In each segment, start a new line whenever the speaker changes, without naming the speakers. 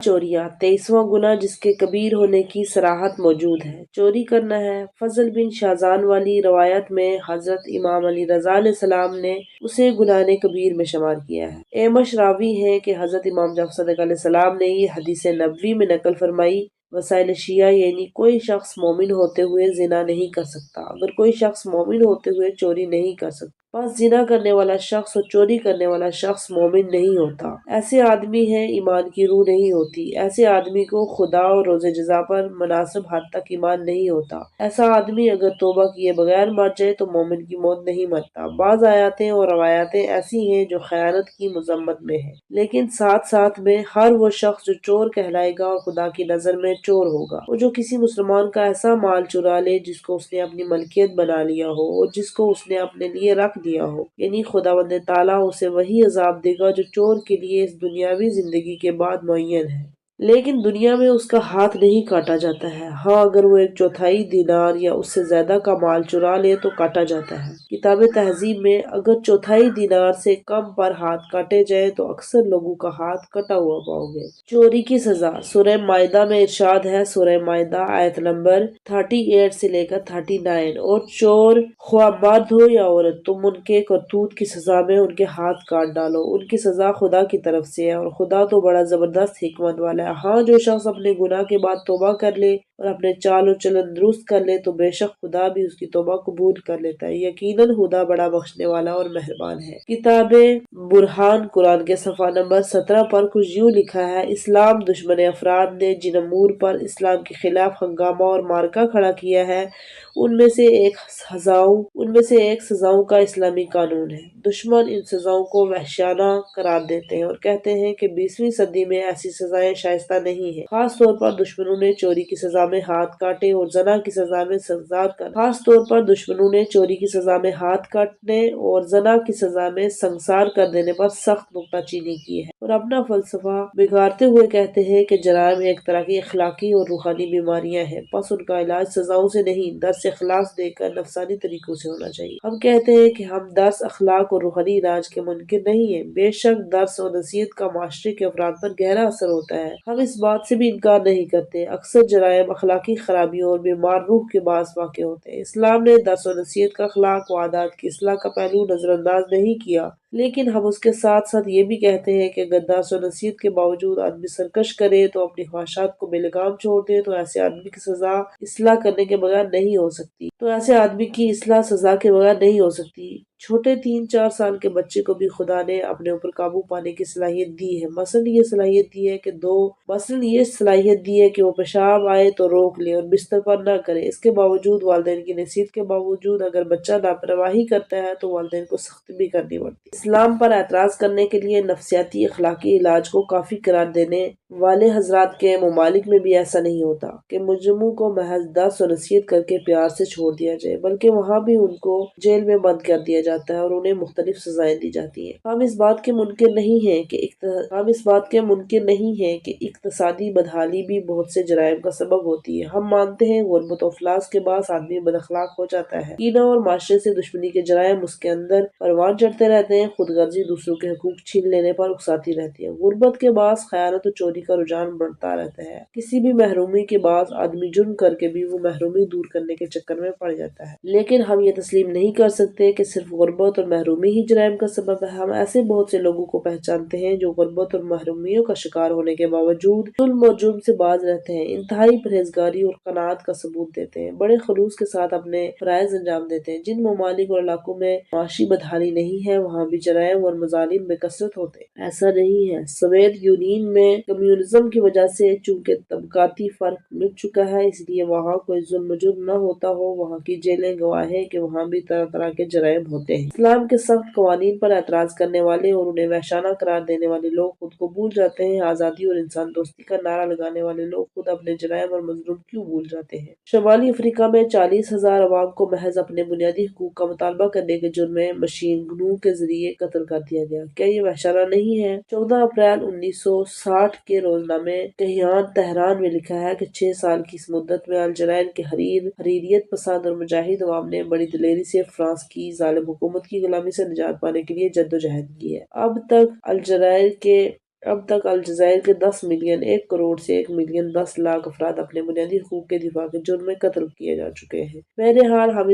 چوریاں 23واں گناہ جس کے کبیر ہونے کی صراحت موجود ہے، چوری کرنا ہے۔ فضل بن شازان والی روایت میں حضرت امام علی رضا علیہ السلام نے اسے گناہ کبیر میں شمار کیا ہے۔ اعمش راوی ہیں کہ حضرت امام جعفر صادق علیہ السلام نے یہ حدیث نبوی میں نقل فرمائی۔ وسائل شیعہ یعنی کوئی شخص مومن ہوتے ہوئے زنا نہیں کر سکتا، اگر کوئی شخص مومن ہوتے ہوئے چوری نہیں کر سکتا، بس زنا کرنے والا شخص اور چوری کرنے والا شخص مومن نہیں ہوتا۔ ایسے آدمی ہیں ایمان کی روح نہیں ہوتی، ایسے آدمی کو خدا اور روز جزا پر مناسب حد تک ایمان نہیں ہوتا۔ ایسا آدمی اگر توبہ کیے بغیر مر جائے تو مومن کی موت نہیں مرتا۔ بعض آیاتیں اور روایتیں ایسی ہیں جو خیانت کی مذمت میں ہیں، لیکن ساتھ ساتھ میں ہر وہ شخص جو چور کہلائے گا اور خدا کی نظر میں چور ہوگا، اور جو کسی مسلمان کا ایسا مال چرا لے جس کو اس نے اپنی ملکیت بنا لیا ہو اور جس کو اس نے اپنے لیے رکھ دیا ہو، یعنی خداوند تعالیٰ اسے وہی عذاب دے گا جو چور کے لیے اس دنیاوی زندگی کے بعد معین ہے، لیکن دنیا میں اس کا ہاتھ نہیں کاٹا جاتا ہے۔ ہاں اگر وہ 1/4 دینار یا اس سے زیادہ کا مال چرا لے تو کاٹا جاتا ہے۔ کتاب تہذیب میں اگر 1/4 دینار سے کم پر ہاتھ کاٹے جائیں تو اکثر لوگوں کا ہاتھ کٹا ہوا پاؤ گے۔ چوری کی سزا سورہ مائدہ میں ارشاد ہے، سورہ مائدہ آیت نمبر 38 سے لے کر 39، اور چور خواہ مرد ہو یا عورت، تم ان کے کرتوت کی سزا میں ان کے ہاتھ کاٹ ڈالو، ان کی سزا خدا کی طرف سے ہے، اور خدا تو بڑا زبردست حکمت والا ہے۔ ہاں جو شخص اپنے گناہ کے بعد توبہ کر لے اور اپنے چال و چلن درست کر لے تو بے شک خدا بھی اس کی توبہ قبول کر لیتا ہے، یقیناً خدا بڑا بخشنے والا اور مہربان ہے۔ کتاب برہان قرآن کے صفحہ نمبر 17 پر کچھ یوں لکھا ہے، اسلام دشمن افراد نے جن امور پر اسلام کے خلاف ہنگامہ اور مارکہ کھڑا کیا ہے ان میں سے ایک سزاؤں کا اسلامی قانون ہے۔ دشمن ان سزاؤں کو وحشیانہ قرار دیتے ہیں اور کہتے ہیں کہ 20ویں صدی میں ایسی سزائیں شائستہ نہیں ہیں۔ خاص طور پر دشمنوں نے چوری کی سزا میں ہاتھ کاٹے اور زنا کی سزا میں سنسار کر دینے پر سخت نکتہ چینی کی ہے، اور اپنا فلسفہ بگاڑتے ہوئے کہتے ہیں کہ جرائم ایک طرح کی اخلاقی اور روحانی بیماریاں ہیں، پس ان کا علاج سزاؤں سے نہیں درس اخلاص دے کر نفسانی طریقوں سے ہونا چاہیے۔ ہم کہتے ہیں کہ ہم درس اخلاق اور روحانی علاج کے منکر نہیں ہیں، بے شک درس اور نصیحت کا معاشرے کے افراد پر گہرا اثر ہوتا ہے، ہم اس بات سے بھی انکار نہیں کرتے۔ اکثر جرائم اخلاقی خرابیوں اور بیمار روح کے باعث واقع ہوتے ہیں۔ اسلام نے درس و نصیحت کا اخلاق و عادات کی اصلاح کا پہلو نظر انداز نہیں کیا، لیکن ہم اس کے ساتھ ساتھ یہ بھی کہتے ہیں کہ اگر درس و نصیحت کے باوجود آدمی سرکش کرے تو اپنی خواہشات کو بے لگام چھوڑ دے تو ایسے آدمی کی سزا اصلاح کرنے کے بغیر نہیں ہو سکتی۔ چھوٹے 3-4 سال کے بچے کو بھی خدا نے اپنے اوپر قابو پانے کی صلاحیت دی ہے، مثلاً یہ صلاحیت دی ہے کہ وہ پیشاب آئے تو روک لے اور بستر پر نہ کرے۔ اس کے باوجود والدین کی نصیحت کے باوجود اگر بچہ لاپرواہی کرتا ہے تو والدین کو سختی بھی کرنی پڑتی ہے۔ اسلام پر اعتراض کرنے کے لیے نفسیاتی اخلاقی علاج کو کافی قرار دینے والے حضرات کے ممالک میں بھی ایسا نہیں ہوتا کہ مجرموں کو محض درس و نصیحت کر کے پیار سے چھوڑ دیا جائے، بلکہ وہاں بھی ان کو جیل میں بند کر دیا جاتا ہے اور انہیں مختلف سزائیں دی جاتی ہیں۔ ہم اس بات کے منکر نہیں ہیں کہ اقتصادی بدحالی بھی بہت سے جرائم کا سبب ہوتی ہے۔ ہم مانتے ہیں غربت و افلاس کے باعث آدمی بد اخلاق ہو جاتا ہے، کینہ اور معاشرے سے دشمنی کے جرائم اس کے اندر پروان چڑھتے رہتے ہیں، خود غرضی دوسروں کے حقوق چھین لینے پر اکساتی رہتی ہے، غربت کے باعث خیانت و چوری کا رجحان بڑھتا رہتا ہے، کسی بھی محرومی کے باعث آدمی جرم کر کے بھی وہ محرومی دور کرنے کے چکر میں پڑ جاتا ہے۔ لیکن ہم یہ تسلیم نہیں کر سکتے کہ صرف غربت اور محرومی ہی جرائم کا سبب ہے۔ ہم ایسے بہت سے لوگوں کو پہچانتے ہیں جو غربت اور محرومیوں کا شکار ہونے کے باوجود ظلم اور جرم سے باز رہتے ہیں، انتہائی پرہیزگاری اور قناعت کا ثبوت دیتے ہیں، بڑے خلوص کے ساتھ اپنے فرائض انجام دیتے ہیں۔ جن ممالک اور علاقوں میں معاشی بدحالی نہیں ہے وہاں بھی جرائم اور مظالم بے کثرت ہوتے ہیں۔ ایسا نہیں ہے۔ سوویت یونین میں کمیونزم کی وجہ سے چونکہ طبقاتی فرق مٹ چکا ہے اس لیے وہاں کوئی ظلم و جرم نہ ہوتا ہو، وہاں کی جیلیں گواہ ہیں کہ وہاں بھی طرح طرح کے جرائم ہوتے ہیں۔ اسلام کے سخت قوانین پر اعتراض کرنے والے اور انہیں وحشانہ قرار دینے والے لوگ خود کو بھول جاتے ہیں، آزادی اور انسان دوستی کا نعرہ لگانے والے لوگ خود اپنے جرائم اور مظلوم کیوں بھول جاتے ہیں؟ شمالی افریقہ میں 40,000 عوام کو محض اپنے بنیادی حقوق کا مطالبہ کرنے کے جرم میں مشین گنوں کے ذریعے قتل کر دیا گیا۔ کیا یہ وحشانہ نہیں ہے؟ 14 اپریل 1960 کے روزنامے کیہان تہران میں لکھا ہے کہ 6 سال کی اس مدت میں الجزائر کے حریت پسند اور مجاہد عوام نے بڑی دلیری سے فرانس کی ظالم حکومت کی غلامی سے نجات پانے کے لیے جدوجہد کی ہے۔ اب تک الجزائر کے اب تک الجزائر کے 10 ملین 1 کروڑ سے 1 ملین 10 لاکھ افراد اپنے بنیادی حقوق کے دفاع کے جرم میں قتل کیے جا چکے ہیں۔ بہرحال ہم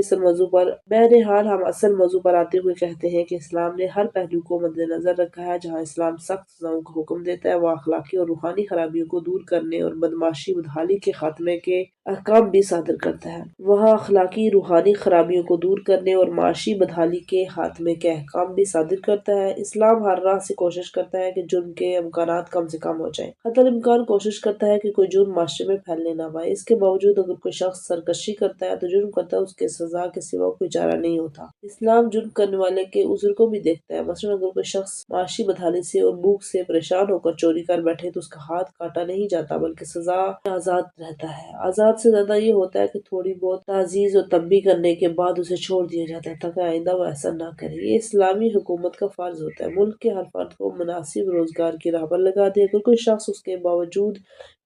اصل موضوع پر آتے ہوئے کہتے ہیں کہ اسلام نے ہر پہلو کو مد نظر رکھا ہے۔ جہاں اسلام سخت سزاؤں کا حکم دیتا ہے، وہاں اخلاقی اور روحانی خرابیوں کو دور کرنے اور بدمعاشی بدحالی کے خاتمے کے احکام بھی صادر کرتا ہے۔ وہاں اخلاقی روحانی خرابیوں کو دور کرنے اور معاشی بدحالی کے خاتمے کے احکام بھی صادر کرتا ہے۔ اسلام ہر راہ سے کوشش کرتا ہے کہ جرم کے امکانات کم سے کم ہو جائیں۔ حتی الامکان کوشش کرتا ہے کہ کوئی جرم معاشرے میں پھیلنے نہ پائے۔ اس کے باوجود اگر کوئی شخص سرکشی کرتا ہے تو جرم کرتا ہے اس کے سزا کے سوا کوئی چارہ نہیں ہوتا۔ اسلام جرم کرنے والے کے عذر کو بھی دیکھتا ہے۔ مثلاً اگر کوئی شخص معاشی بدحالی سے اور بھوک سے پریشان ہو کر چوری کر بیٹھے تو اس کا ہاتھ کاٹا نہیں جاتا بلکہ سزا میں آزاد رہتا ہے۔ آزاد سے زیادہ یہ ہوتا ہے کہ تھوڑی بہت تعزیز اور تنبیہ کرنے کے بعد اسے چھوڑ دیا جاتا ہے تاکہ آئندہ وہ ایسا نہ کرے۔ یہ اسلامی حکومت کا فرض ہوتا ہے۔ ملک کے ہر فرد کو مناسب روزگار کی راہ پر لگا دے۔ اگر کوئی شخص اس کے باوجود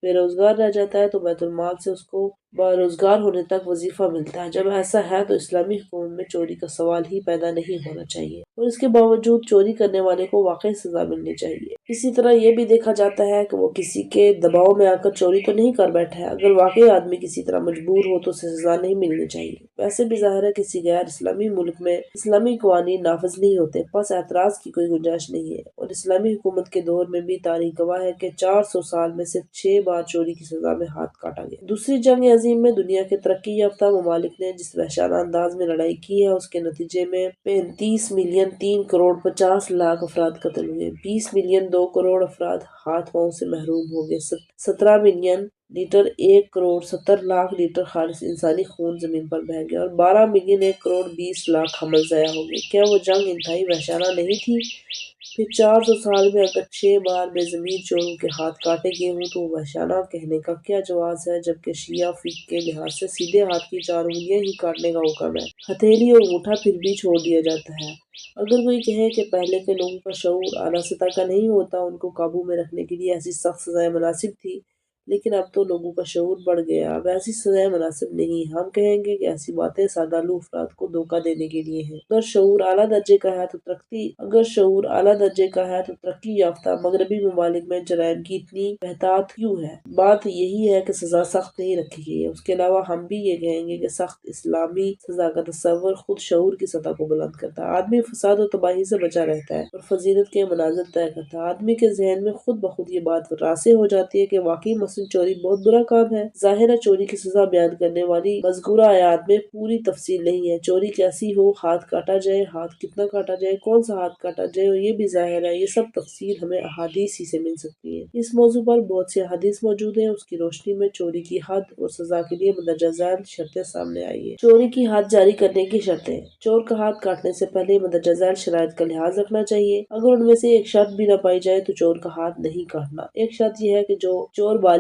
بے روزگار رہ جاتا ہے تو بیت المال سے اس کو باروزگار ہونے تک وظیفہ ملتا ہے۔ جب ایسا ہے تو اسلامی حکومت میں چوری کا سوال ہی پیدا نہیں ہونا چاہیے اور اس کے باوجود چوری کرنے والے کو واقعی سزا ملنی چاہیے۔ اسی طرح یہ بھی دیکھا جاتا ہے کہ وہ کسی کے دباؤ میں آ کر چوری تو نہیں کر بیٹھا ہے۔ اگر واقعی آدمی کسی طرح مجبور ہو تو اسے سزا نہیں ملنی چاہیے۔ ویسے بھی ظاہر ہے کسی غیر اسلامی ملک میں اسلامی قوانین نافذ نہیں ہوتے، پس اعتراض کی کوئی گنجائش نہیں ہے۔ اور اسلامی حکومت کے دور میں بھی تاریخ گواہ ہے کہ 400 سال میں صرف 6 بار چوری کی سزا میں ہاتھ کاٹا گیا۔ دوسری جنگ عظیم میں دنیا کے ترقی یافتہ ممالک نے جس وحشیانہ انداز میں لڑائی کی ہے، اس کے نتیجے میں 35 ملین 3 کروڑ 50 لاکھ افراد قتل ہوئے، 20 ملین 2 کروڑ افراد ہاتھ پاؤں سے محروم ہو گئے، 17 million litre 1 crore 70 lakh litre خالص انسانی خون زمین پر بہہ گیا اور 12 ملین 1 کروڑ 20 لاکھ حمل ضائع ہو گئے۔ کیا وہ جنگ انتہائی وحشیانہ نہیں تھی؟ پھر 400 سال میں اگر 6 بار بے ضمیر چوروں کے ہاتھ کاٹے گئے ہوں تو وہ وحشیانہ کہنے کا کیا جواز ہے، جبکہ شیعہ فقہ کے لحاظ سے سیدھے ہاتھ کی 4 انگلیاں ہی کاٹنے کا حکم ہے، ہتھیلی اور انگوٹھا پھر بھی چھوڑ دیا جاتا ہے۔ اگر کوئی کہے کہ پہلے کے لوگوں کا شعور اعلیٰ سطح کا نہیں ہوتا، ان کو قابو میں رکھنے کے لیے ایسی سخت سزائیں مناسب تھی، لیکن اب تو لوگوں کا شعور بڑھ گیا، اب ایسی سزائیں مناسب نہیں۔ ہم کہیں گے کہ ایسی باتیں سادہ لوح افراد کو دھوکہ دینے کے لیے ہیں۔ اگر شعور اعلیٰ درجے کا ہے تو ترقی یافتہ مغربی ممالک میں جرائم کی اتنی بہتات کیوں ہے؟ بات یہی ہے کہ سزا سخت نہیں رکھی گئی ہے۔ اس کے علاوہ ہم بھی یہ کہیں گے کہ سخت اسلامی سزا کا تصور خود شعور کی سطح کو بلند کرتا ہے۔ آدمی فساد و تباہی سے بچا رہتا ہے اور فضیلت کے منازل طے کرتا ہے۔ آدمی کے ذہن میں خود بخود یہ بات راسخ ہو جاتی ہے کہ واقعی مثلاً چوری بہت برا کام ہے۔ ظاہر ہے چوری کی سزا بیان کرنے والی مذکورہ آیات میں پوری تفصیل نہیں ہے، چوری کیسی ہو، ہاتھ کاٹا جائے، ہاتھ کتنا کاٹا جائے، کون سا ہاتھ کاٹا جائے، اور یہ بھی ظاہر ہے یہ سب تفصیل ہمیں احادیث ہی سے مل سکتی ہے۔ اس موضوع پر بہت سی احادیث موجود ہیں۔ اس کی روشنی میں چوری کی حد اور سزا کے لیے مندرجہ ذیل شرطیں سامنے آئی ہیں۔ چوری کی حد جاری کرنے کی شرطیں: چور کا ہاتھ کاٹنے سے پہلے مندرجہ ذیل شرائط کا لحاظ رکھنا چاہیے۔ اگر ان میں سے ایک شرط بھی نہ پائی جائے تو چور کا ہاتھ نہیں کاٹنا۔ ایک شرط یہ ہے کہ چور بالغ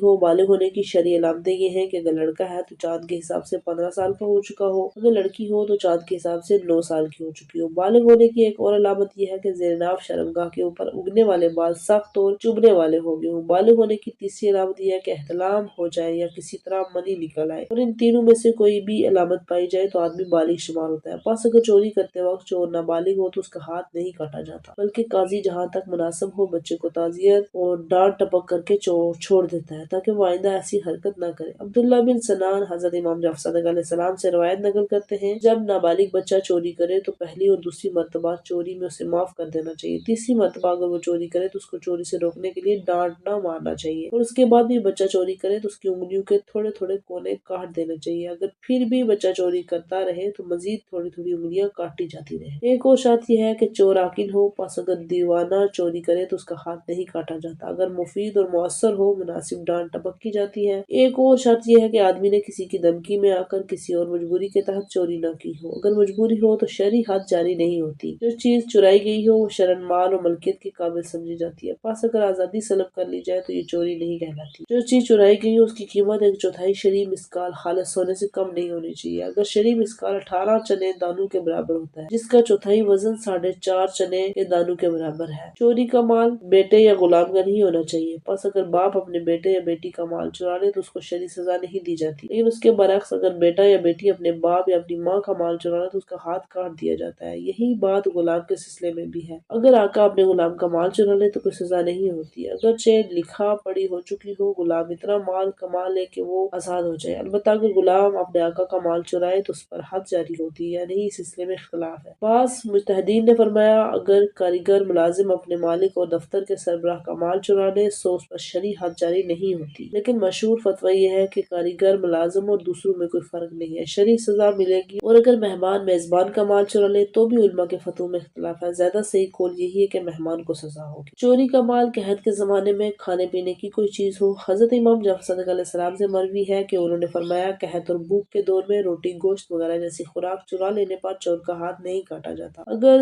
ہو۔ بالغ ہونے کی شرعی علامتیں یہ ہیں کہ اگر لڑکا ہے تو چاند کے حساب سے 15 سال کا ہو چکا ہو، اگر لڑکی ہو تو چاند کے حساب سے 9 سال کی ہو چکی ہو۔ بالغ ہونے کی ایک اور علامت یہ ہے کہ زیر ناف شرمگاہ کے اوپر اگنے والے بال سخت اور چبھنے والے ہو گئے ہوں۔ بالغ ہونے کی تیسری علامت یہ ہے کہ احتلام ہو جائے یا کسی طرح منی نکل آئے، اور ان تینوں میں سے کوئی بھی علامت پائی جائے تو آدمی بالغ شمار ہوتا ہے۔ پس اگر چوری کرتے وقت چور نابالغ ہو تو اس کا ہاتھ نہیں کاٹا جاتا، بلکہ قاضی جہاں تک مناسب ہو بچے کو تعزیت اور ڈانٹ ٹپک کر کے چھوڑ دیتا ہے تاکہ وہ آئندہ ایسی حرکت نہ کرے۔ عبداللہ بن سنان حضرت امام جعفر صادق علیہ السلام سے روایت نقل کرتے ہیں، جب نابالغ بچہ چوری کرے تو پہلی اور دوسری مرتبہ چوری میں اسے معاف کر دینا چاہیے۔ تیسری مرتبہ اگر وہ چوری کرے تو اس کو چوری سے روکنے کے لیے ڈانٹنا مارنا چاہیے، اور اس کے بعد بھی بچہ چوری کرے تو اس کی انگلیوں کے تھوڑے تھوڑے کونے کاٹ دینے چاہیے۔ اگر پھر بھی بچہ چوری کرتا رہے تو مزید تھوڑی تھوڑی انگلیاں کاٹی جاتی رہیں۔ ایک اور شرط یہ ہے کہ چور عاقل ہو، پس اگر دیوانہ چوری کرے تو اس کا ہاتھ نہیں کاٹا جاتا۔ اگر مفید اور مؤثر ہو، مناسب ڈانٹ ٹپک کی جاتی ہے۔ ایک اور شرط یہ ہے کہ آدمی نے کسی کی دھمکی میں آ کر کسی اور مجبوری کے تحت چوری نہ کی ہو۔ اگر مجبوری ہو تو شرعی حد جاری نہیں ہوتی۔ جو چیز چرائی گئی ہو وہ شرعاً مال و ملکیت کے قابل سمجھی جاتی ہے، پس اگر آزادی سلب کر لی جائے تو یہ چوری نہیں کہلاتی۔ جو چیز چرائی گئی ہو اس کی قیمت 1/4 شرعی مثقال خالص سونے سے کم نہیں ہونی چاہیے۔ اگر شرعی مثقال 18 چنے دانوں کے برابر ہوتا ہے، جس کا چوتھائی وزن 4.5 چنے کے دانوں کے برابر ہے۔ چوری کا مال بیٹے یا غلام کا نہیں ہونا چاہیے۔ پس اگر باپ اپنے بیٹے یا بیٹی کا مال چرا لے تو اس کو شرعی سزا نہیں دی جاتی، لیکن اس کے برعکس اگر بیٹا یا بیٹی اپنے باپ یا اپنی ماں کا مال چرا لے تو اس کا ہاتھ کاٹ دیا جاتا ہے۔ یہی بات غلام کے سلسلے میں بھی ہے۔ اگر آقا اپنے غلام کا مال چرا لے تو کوئی سزا نہیں ہوتی، اگرچہ لکھا پڑھی ہو چکی ہو، غلام اتنا مال کما لے کہ وہ آزاد ہو جائے۔ البتہ اگر غلام اپنے آقا کا مال چرائے تو اس پر حد جاری ہوتی ہے، یعنی اس سلسلے میں اختلاف ہے۔ بعض مجتہدین نے فرمایا اگر کاریگر ملازم اپنے مالک اور دفتر کے سربراہ کا مال چرا لے تو اس پر شرعی حد جاری نہیں ہوتی، لیکن مشہور فتویٰ یہ ہے کہ کاریگر ملازم اور دوسروں میں کوئی فرق نہیں ہے، شرعی سزا ملے گی۔ اور اگر مہمان میزبان کا مال چرا لے تو بھی علماء کے فتووں میں اختلاف ہے، زیادہ صحیح قول یہی ہے کہ مہمان کو سزا ہوگی۔ چوری کا مال قحط کے زمانے میں کھانے پینے کی کوئی چیز ہو۔ حضرت امام جعفر صادق علیہ السلام سے مروی ہے کہ انہوں نے فرمایا قحط اور بھوک کے دور میں روٹی گوشت وغیرہ جیسی خوراک چرا لینے پر چور کا ہاتھ نہیں کاٹا جاتا۔ اگر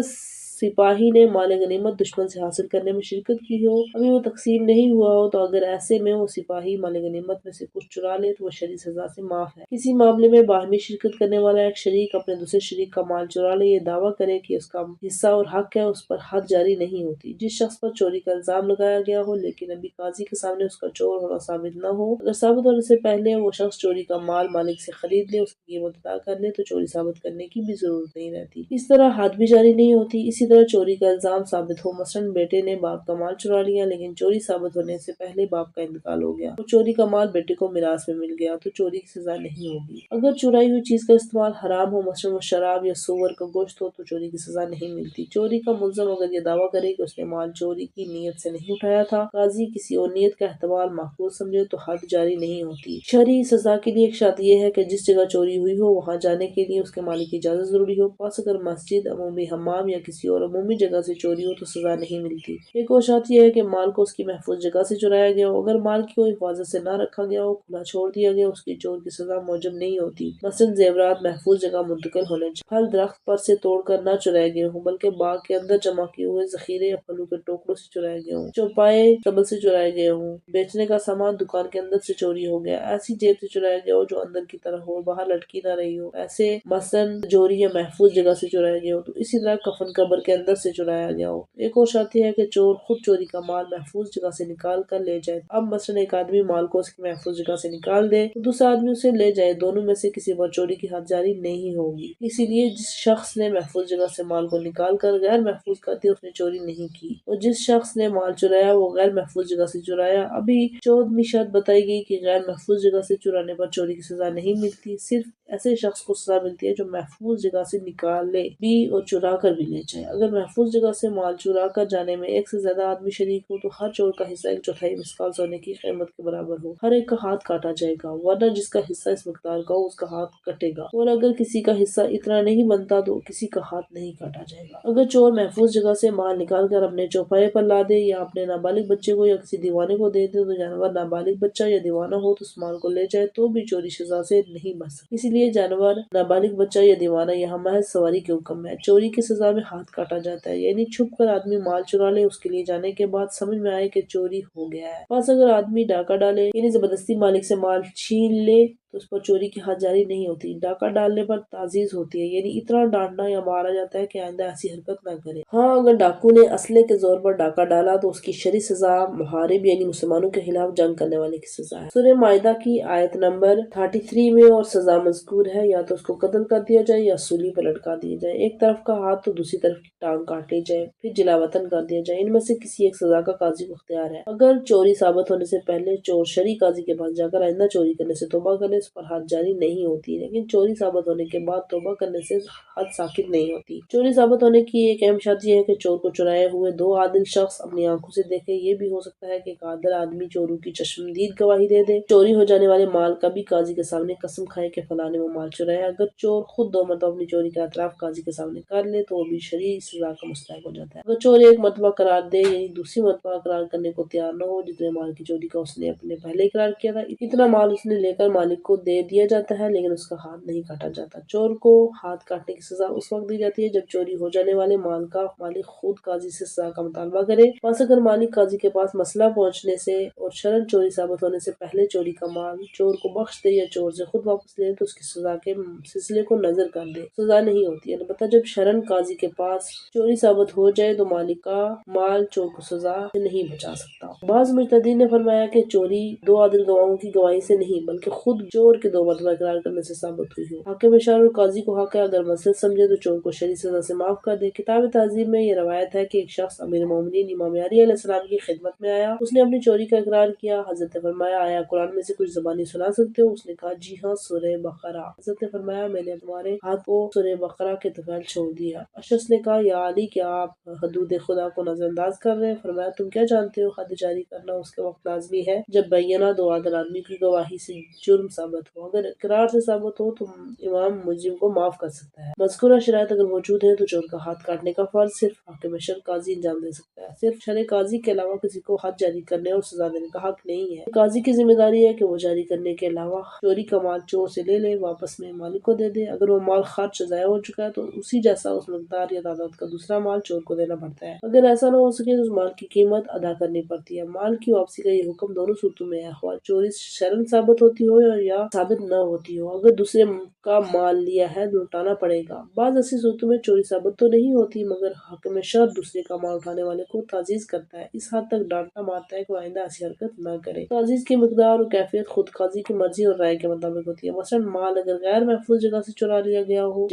سپاہی نے مال غنیمت دشمن سے حاصل کرنے میں شرکت کی ہو، ابھی وہ تقسیم نہیں ہوا ہو، تو اگر ایسے میں وہ سپاہی مال غنیمت میں سے کچھ چرا لے تو وہ شرعی سزا سے معاف ہے۔ کسی معاملے میں باہمی شرکت کرنے والا ایک شریک اپنے دوسرے شریک کا مال چرا لے، یہ دعویٰ کرے کہ اس کا حصہ اور حق ہے، اس پر حد جاری نہیں ہوتی۔ جس شخص پر چوری کا الزام لگایا گیا ہو لیکن ابھی قاضی کے سامنے اس کا چور ہونا ثابت نہ ہو، اگر ثابت ہونے سے پہلے وہ شخص چوری کا مال مالک سے خرید لے، اس کی قیمت ادا کر لے تو چوری ثابت کرنے کی بھی ضرورت نہیں رہتی، اس طرح حد بھی جاری نہیں ہوتی۔ اسی طرح چوری کا الزام ثابت ہو، مثلاً بیٹے نے باپ کا مال چرا لیا لیکن چوری ثابت ہونے سے پہلے باپ کا انتقال ہو گیا اور چوری کا مال بیٹے کو میراث میں مل گیا تو چوری کی سزا نہیں ہوگی۔ اگر چرائی ہوئی چیز کا استعمال حرام ہو، مثلاً وہ شراب یا سور کا گوشت ہو، تو چوری کی سزا نہیں ملتی۔ چوری کا ملزم اگر یہ دعویٰ کرے کہ اس نے مال چوری کی نیت سے نہیں اٹھایا تھا، قاضی کسی اور نیت کا احتمال معقول سمجھے تو حد جاری نہیں ہوتی۔ شرعی سزا کے لیے ایک شرط یہ ہے کہ جس جگہ چوری ہوئی ہو وہاں جانے کے لیے اس کے مالک کی اجازت ضروری ہو، پس اگر مسجد، عمومی حمام یا کسی اور عمومی جگہ سے چوری ہو تو سزا نہیں ملتی۔ ایک اور شرط یہ ہے کہ مال کو اس کی محفوظ جگہ سے چرایا گیا ہو، اگر مال کو حفاظت سے نہ رکھا گیا ہو، کھلا چھوڑ دیا گیا، اس کی چور کی سزا موجب نہیں ہوتی۔ مثلاً زیورات محفوظ جگہ منتقل ہونے چاہئیں، پھل درخت پر سے توڑ کر نہ چرائے گئے ہوں بلکہ باغ کے اندر جمع کیے ہوئے ذخیرے یا پھلوں کے ٹوکروں سے چرائے گئے ہوں، چوپائے قبل سے چرائے گئے ہوں، بیچنے کا سامان دکان کے اندر سے چوری ہو گیا، ایسی جیب سے چرایا گیا ہو جو اندر کی طرح ہو اور باہر لٹکی نہ رہی ہو، ایسے مثلاً تجوری یا محفوظ جگہ سے چرائے گئے ہو، تو اسی طرح کفن قبر کے اندر سے چرایا گیا ہو۔ ایک اور شرط یہ ہے کہ چور خود چوری کا مال محفوظ جگہ سے نکال کر لے جائے۔ اب مثلاً ایک آدمی مال کو اس کی محفوظ جگہ سے نکال دے تو دوسرا آدمی اسے لے جائے، دونوں میں سے کسی پر چوری کی حد جاری نہیں ہوگی۔ اسی لیے جس شخص نے محفوظ جگہ سے مال کو نکال کر غیر محفوظ کر دیا اس نے چوری نہیں کی، اور جس شخص نے مال چرایا وہ غیر محفوظ جگہ سے چرایا۔ ابھی 14ویں شرط بتائی گئی کہ غیر محفوظ جگہ سے چرانے پر چوری کی سزا نہیں ملتی، صرف ایسے شخص کو سزا ملتی ہے جو محفوظ جگہ سے نکال لے بھی اور چرا کر بھی لے جائے۔ اگر محفوظ جگہ سے مال چرا کر جانے میں ایک سے زیادہ آدمی شریک ہو تو ہر چور کا حصہ 1/4 مسقال سونے کی قیمت کے برابر ہو، ہر ایک کا ہاتھ کاٹا جائے گا، ورنہ جس کا حصہ اس مقدار کا ہو اس کا ہاتھ کٹے گا، اور اگر کسی کا حصہ اتنا نہیں بنتا تو کسی کا ہاتھ نہیں کاٹا جائے گا۔ اگر چور محفوظ جگہ سے مال نکال کر اپنے چوپائے پر لا دے یا اپنے نابالغ بچے کو یا کسی دیوانے کو دے دے تو جانور نابالغ بچہ یا دیوانہ ہو تو اس مال کو لے جائے تو بھی چوری سزا سے نہیں بچ سکتا، اسی لیے جانور، نابالغ بچہ یا دیوانہ یہاں محض سواری کے حکم میں ہے۔ چوری کی سزا میں ہاتھ کاٹا جاتا ہے، یعنی چھپ کر آدمی مال چرا لے، اس کے لیے جانے کے بعد سمجھ میں آئے کہ چوری ہو گیا ہے، بس اگر آدمی ڈاکہ ڈالے یعنی زبردستی مالک سے مال چھین لے تو اس پر چوری کی حد جاری نہیں ہوتی۔ ڈاکہ ڈالنے پر تعزیز ہوتی ہے، یعنی اتنا ڈانٹنا یا مارا جاتا ہے کہ آئندہ ایسی حرکت نہ کرے۔ ہاں اگر ڈاکو نے اسلحے کے زور پر ڈاکہ ڈالا تو اس کی شرعی سزا محارب یعنی مسلمانوں کے خلاف جنگ کرنے والے کی سزا ہے۔ سورہ مائدہ کی آیت نمبر 33 میں اور سزا مذکور ہے، یا تو اس کو قتل کر دیا جائے یا سولی پر لٹکا دیا جائے، ایک طرف کا ہاتھ تو دوسری طرف کی ٹانگ کاٹ لی جائے، پھر جلا وطن کر دیا جائے، ان میں سے کسی ایک سزا کا قاضی کو اختیار ہے۔ اگر چوری ثابت ہونے سے پہلے چور شرعی قاضی کے پاس جا کر آئندہ چوری کرنے سے توبہ کر لے اس پر حد جاری نہیں ہوتی، لیکن چوری ثابت ہونے کے بعد توبہ کرنے سے حد ساقط نہیں ہوتی۔ چوری ثابت ہونے کی ایک اہم شرط یہ ہے کہ چور کو چرائے ہوئے 2 عادل شخص اپنی آنکھوں سے دیکھے، یہ بھی ہو سکتا ہے کہ ایک عادل آدمی چوروں کی چشمدید گواہی دے دے۔ چوری ہو جانے والے مال کا بھی قاضی کے سامنے قسم کھائے کہ فلاں نے وہ مال چرایا، اگر چور خود 2 مرتبہ اپنی چوری کا اعتراف قاضی کے سامنے کر لے تو وہ بھی شرعی سزا کا مستحق ہو جاتا ہے۔ اگر چور ایک مرتبہ قرار دے یعنی دوسری مرتبہ اقرار کرنے کو تیار نہ ہو، جتنے مال کی چوری کا اس نے اپنے پہلے اقرار کیا تھا اتنا مال اس نے لے کر مالک کو کو دے دیا جاتا ہے لیکن اس کا ہاتھ نہیں کاٹا جاتا۔ چور کو ہاتھ کاٹنے کی سزا اس وقت دی جاتی ہے جب چوری ہو جانے والے مال کا مالک خود قاضی سے سزا کا مطالبہ کرے۔ بس اگر مالک قاضی کے پاس مسئلہ پہنچنے سے اور شرعاً چوری ثابت ہونے سے پہلے چوری کا مال چور کو بخش دے یا چور سے خود واپس لے تو اس کی سزا کے سلسلے کو نظر کر دے، سزا نہیں ہوتی۔ البتہ جب شرعاً قاضی کے پاس چوری ثابت ہو جائے تو مالک کا مال چور کو سزا سے نہیں بچا سکتا۔ بعض مجتہدین نے فرمایا کہ چوری دو عادل گواہوں کی گواہی سے نہیں بلکہ خود چور کے دو مرتبہ اقرار کرنے سے ثابت ہوئی ہو۔ حاکم شرع اور قاضی کو حق ہے اگر مسلحت سمجھے تو چور کو شرعی سزا سے معاف کر دے۔ کتاب تہذیب میں یہ روایت ہے کہ ایک شخص امیر المومنین امام علی علیہ السلام کی خدمت میں آیا، اس نے اپنی چوری کا اقرار کیا۔ حضرت نے فرمایا آیا قرآن میں سے کچھ زبانی سنا سکتے ہو؟ اس نے کہا جی ہاں، سورہ بقرہ۔ حضرت نے فرمایا میں نے تمہارے ہاتھ کو سورہ بقرہ کے طفیل چھوڑ دیا۔ اشعث نے کہا یا علی کیا آپ حدود خدا کو نظر انداز کر رہے ہیں؟ فرمایا تم کیا جانتے ہو، حد جاری کرنا اس کے وقت لازمی ہے جب بینہ دو عادل آدمی کی گواہی سے جرم ثابت ہو، اگر اقرار سے ثابت ہو تو امام مجرم کو معاف کر سکتا ہے۔ مذکورہ شرائط اگر موجود ہیں تو چور کا ہاتھ کاٹنے کا فرض صرف حاکم شرع قاضی انجام دے سکتا ہے۔ صرف شرع قاضی کے علاوہ کسی کو حد جاری کرنے اور سزا دینے کا حق نہیں ہے۔ قاضی کی ذمہ داری ہے کہ وہ جاری کرنے کے علاوہ چوری کا مال چور سے لے لے، واپس میں مالک کو دے دے۔ اگر وہ مال خرچ ضائع ہو چکا ہے تو اسی جیسا اس مقدار یا تعداد کا دوسرا مال چور کو دینا پڑتا ہے۔ اگر ایسا نہ ہو سکے تو اس مال کی قیمت ادا کرنی پڑتی ہے۔ مال کی واپسی کا یہ حکم دونوں صورتوں میں ہے، خواہ چوری شرعاً ثابت ہوتی ہو یا ثابت نہ ہوتی ہو۔ اگر دوسرے کا مال لیا ہے تو لوٹانا پڑے گا۔ بعض ایسی صورتوں میں چوری ثابت تو نہیں ہوتی مگر حاکم شرع دوسرے کا مال اٹھانے والے کو تعزیر کرتا ہے، اس حد تک ڈانٹتا مارتا ہے کہ وہ آئندہ ایسی حرکت نہ کرے۔ تعزیر کی مقدار اور کیفیت خود قاضی کی مرضی اور رائے کے مطابق ہوتی ہے۔ مثلاً مال اگر غیر محفوظ جگہ سے چرا لیا گیا ہو،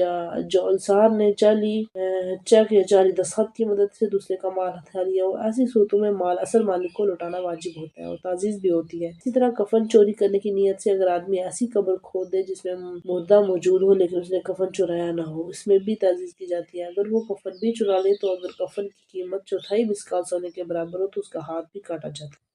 جعلسار نے چالی چیک یا جعلی دستخط کی مدد سے دوسرے کا مال ہتھیار لیا ہو، ایسی صورتوں میں مال اصل مالک کو لوٹانا واجب ہوتا ہے اور تعزیر بھی ہوتی ہے۔ اسی طرح کفن چوری کرنے کی نیت سے اگر آدمی ایسی قبر کھود دے جس میں مردہ موجود ہو لیکن اس نے کفن چرایا نہ ہو، اس میں بھی تعزیر کی جاتی ہے۔ اگر وہ کفن بھی چرا لے تو اگر کفن کی قیمت چوتھائی مسکال سونے کے برابر ہو تو اس کا ہاتھ بھی کاٹا جاتا ہے۔